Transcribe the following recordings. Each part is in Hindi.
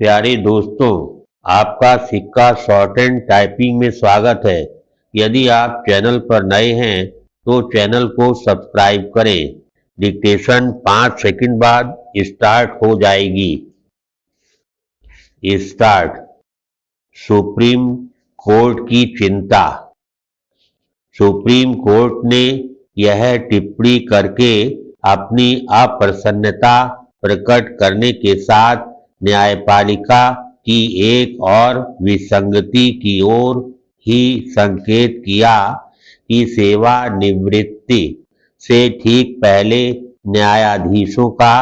प्यारे दोस्तों, आपका सिक्का शॉर्ट एंड टाइपिंग में स्वागत है। यदि आप चैनल पर नए हैं तो चैनल को सब्सक्राइब करें। डिक्टेशन 5 सेकंड बाद स्टार्ट हो जाएगी। स्टार्ट। सुप्रीम कोर्ट की चिंता। सुप्रीम कोर्ट ने यह टिप्पणी करके अपनी अप्रसन्नता प्रकट करने के साथ न्यायपालिका की एक और विसंगति की ओर ही संकेत किया कि सेवानिवृत्ति से ठीक पहले न्यायाधीशों का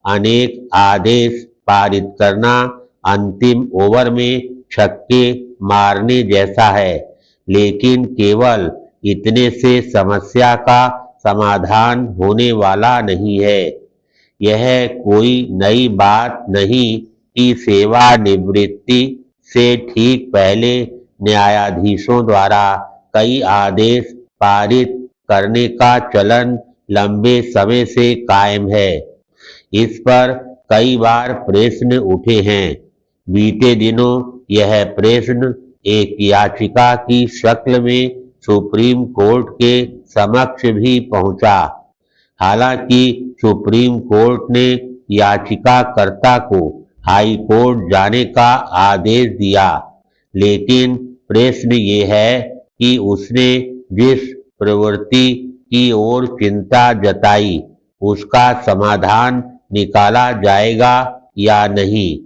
अनेक आदेश पारित करना अंतिम ओवर में छक्के मारने जैसा है, लेकिन केवल इतने से समस्या का समाधान होने वाला नहीं है। यह कोई नई बात नहीं कि सेवानिवृत्ति से ठीक पहले न्यायाधीशों द्वारा कई आदेश पारित करने का चलन लंबे समय से कायम है। इस पर कई बार प्रश्न उठे हैं। बीते दिनों यह प्रश्न एक याचिका की शक्ल में सुप्रीम कोर्ट के समक्ष भी पहुंचा। हालांकि सुप्रीम कोर्ट ने याचिकाकर्ता को हाई कोर्ट जाने का आदेश दिया, लेकिन प्रश्न ये है कि उसने जिस प्रवृत्ति की ओर चिंता जताई उसका समाधान निकाला जाएगा या नहीं।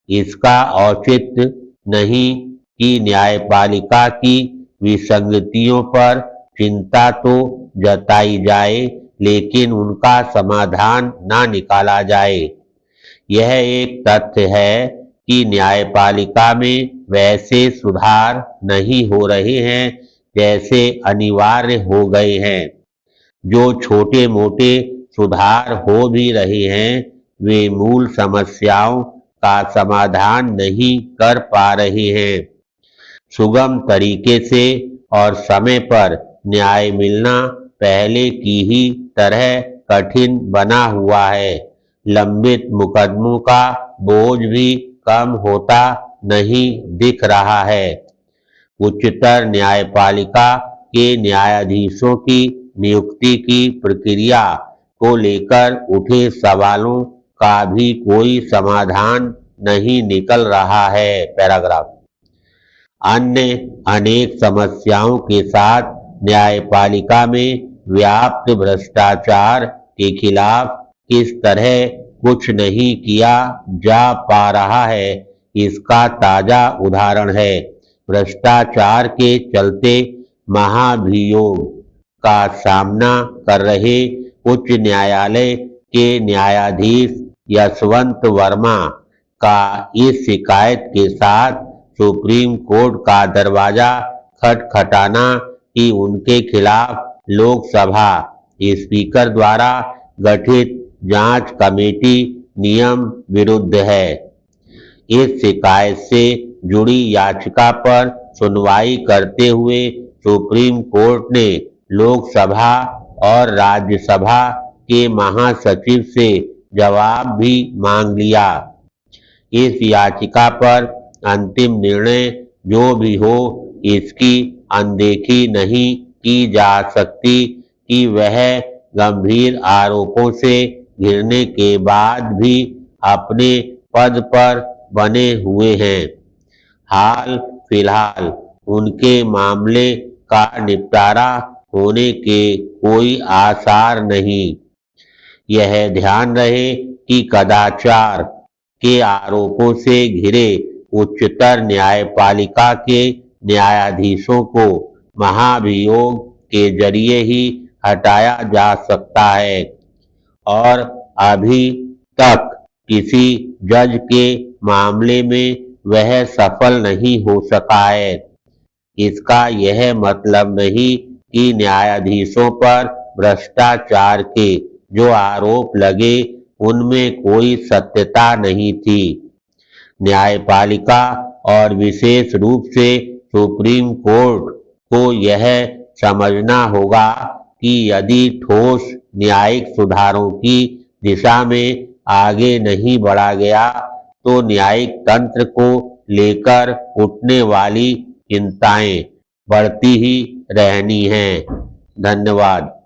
इसका औचित्य नहीं कि न्यायपालिका की विसंगतियों पर चिंता तो जताई जाए, लेकिन उनका समाधान ना निकाला जाए। यह एक तथ्य है कि न्यायपालिका में वैसे सुधार नहीं हो रहे हैं जैसे अनिवार्य हो गए हैं। जो छोटे मोटे सुधार हो भी रहे हैं वे मूल समस्याओं का समाधान नहीं कर पा रहे हैं। सुगम तरीके से और समय पर न्याय मिलना पहले की ही तरह कठिन बना हुआ है। लंबित मुकदमों का बोझ भी कम होता नहीं दिख रहा है। उच्चतर न्यायपालिका के न्यायाधीशों की नियुक्ति की प्रक्रिया को लेकर उठे सवालों का भी कोई समाधान नहीं निकल रहा है। पैराग्राफ। अन्य अनेक समस्याओं के साथ न्यायपालिका में व्याप्त भ्रष्टाचार के खिलाफ किस तरह कुछ नहीं किया जा पा रहा है, इसका ताजा उदाहरण है भ्रष्टाचार के चलते महाभियोग का सामना कर रहे उच्च न्यायालय के न्यायाधीश यशवंत वर्मा का इस शिकायत के साथ सुप्रीम कोर्ट का दरवाजा खटखटाना कि उनके खिलाफ लोकसभा स्पीकर द्वारा गठित जांच कमेटी नियम विरुद्ध है। इस शिकायत से जुड़ी याचिका पर सुनवाई करते हुए सुप्रीम कोर्ट ने लोकसभा और राज्यसभा के महासचिव से जवाब भी मांग लिया। इस याचिका पर अंतिम निर्णय जो भी हो, इसकी अनदेखी नहीं की जा सकती कि वह गंभीर आरोपों से घिरने के बाद भी अपने पद पर बने हुए हैं। हाल फिलहाल उनके मामले का निपटारा होने के कोई आसार नहीं। यह ध्यान रहे कि कदाचार के आरोपों से घिरे उच्चतर न्यायपालिका के न्यायाधीशों को महाभियोग के जरिए ही हटाया जा सकता है और अभी तक किसी जज के मामले में वह सफल नहीं हो सका है। इसका यह मतलब नहीं कि न्यायाधीशों पर भ्रष्टाचार के जो आरोप लगे उनमें कोई सत्यता नहीं थी। न्यायपालिका और विशेष रूप से सुप्रीम कोर्ट को यह समझना होगा कि यदि ठोस न्यायिक सुधारों की दिशा में आगे नहीं बढ़ा गया तो न्यायिक तंत्र को लेकर उठने वाली चिंताएं बढ़ती ही रहनी हैं। धन्यवाद।